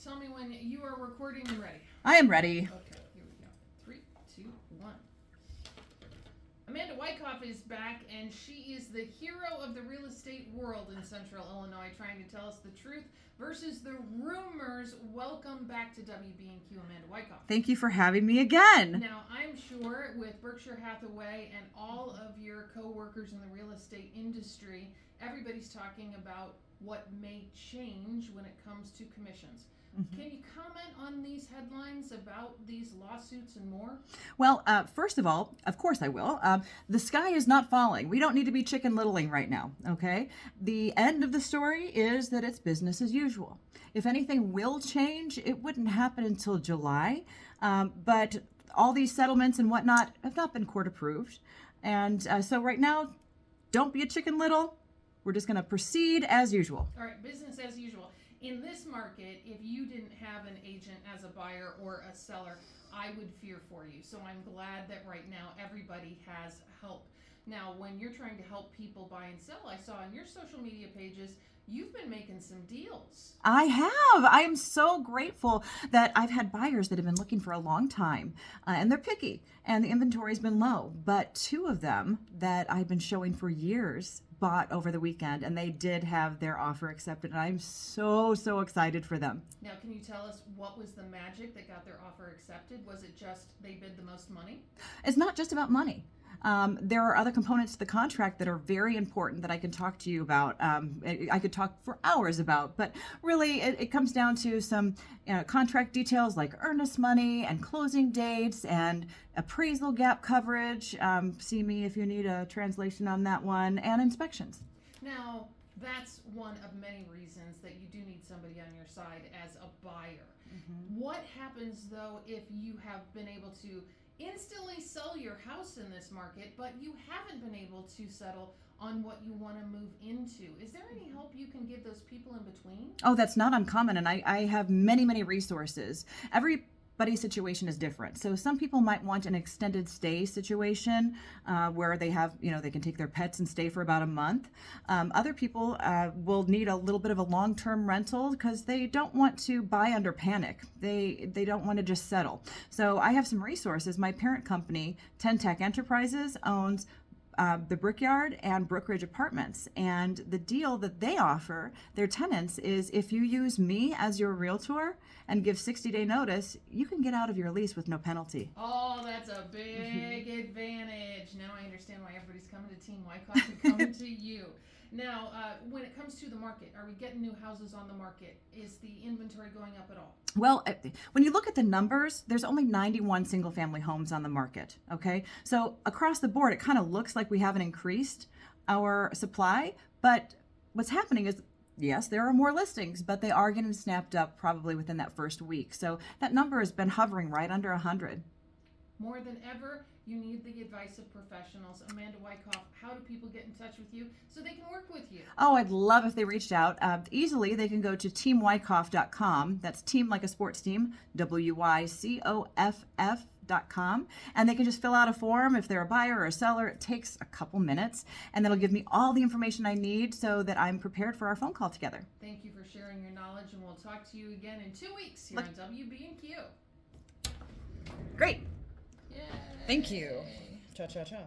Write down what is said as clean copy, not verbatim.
Tell me when you are recording and ready. I am ready. Okay, here we go. 3, 2, 1. Amanda Wycoff is back, and she is the hero of the real estate world in Central Illinois, trying to tell us the truth versus the rumors. Welcome back to WBNQ, Amanda Wycoff. Thank you for having me again. Now, I'm sure with Berkshire Hathaway and all of your co-workers in the real estate industry, everybody's talking about what may change when it comes to commissions. Mm-hmm. Can you comment on these headlines about these lawsuits and more? Well, first of all, of course I will. The sky is not falling. We don't need to be chicken littling right now, okay? The end of the story is that it's business as usual. If anything will change, it wouldn't happen until July. But all these settlements and whatnot have not been court approved. And so right now, don't be a chicken little. We're just going to proceed as usual. All right, business as usual. In this market, if you didn't have an agent as a buyer or a seller, I would fear for you. So I'm glad that right now everybody has help. Now, when you're trying to help people buy and sell, I saw on your social media pages, you've been making some deals. I have. I am so grateful that I've had buyers that have been looking for a long time, and they're picky, and the inventory's been low. But 2 of them that I've been showing for years bought over the weekend, and they did have their offer accepted, and I'm so excited for them. Now, can you tell us what was the magic that got their offer accepted? Was it just they bid the most money? It's not just about money. There are other components to the contract that are very important that I can talk to you about. I could talk for hours about, but really it comes down to some contract details like earnest money and closing dates and appraisal gap coverage. See me if you need a translation on that one, and inspections. Now, that's one of many reasons that you do need somebody on your side as a buyer. Mm-hmm. What happens, though, if you have been able to instantly sell your house in this market, but you haven't been able to settle on what you want to move into? Is there any help you can give those people in between? Oh, that's not uncommon, and I have many resources. Everybody's situation is different. So some people might want an extended stay situation where they have, they can take their pets and stay for about a month. Other people will need a little bit of a long-term rental because they don't want to buy under panic. They don't want to just settle. So I have some resources. My parent company, 10 Tech Enterprises, owns the Brickyard and Brookridge Apartments. And the deal that they offer their tenants is if you use me as your realtor and give 60-day notice, you can get out of your lease with no penalty. Oh, that's a big advantage. Now I understand why everybody's coming to Team Wycoff and coming to you. Now, when it comes to the market, are we getting new houses on the market? Is the inventory going up at all? Well, when you look at the numbers, there's only 91 single-family homes on the market, okay? So across the board, it kind of looks like we haven't increased our supply, but what's happening is, yes, there are more listings, but they are getting snapped up probably within that first week. So that number has been hovering right under 100. More than ever, you need the advice of professionals. Amanda Wycoff, how do people get in touch with you so they can work with you? Oh, I'd love if they reached out. Easily, they can go to teamwycoff.com. That's team like a sports team, WYCOFF.com. And they can just fill out a form if they're a buyer or a seller. It takes a couple minutes, and that'll give me all the information I need so that I'm prepared for our phone call together. Thank you for sharing your knowledge, and we'll talk to you again in 2 weeks here on WBNQ. Great. Yay. Thank you. Cha-cha-cha.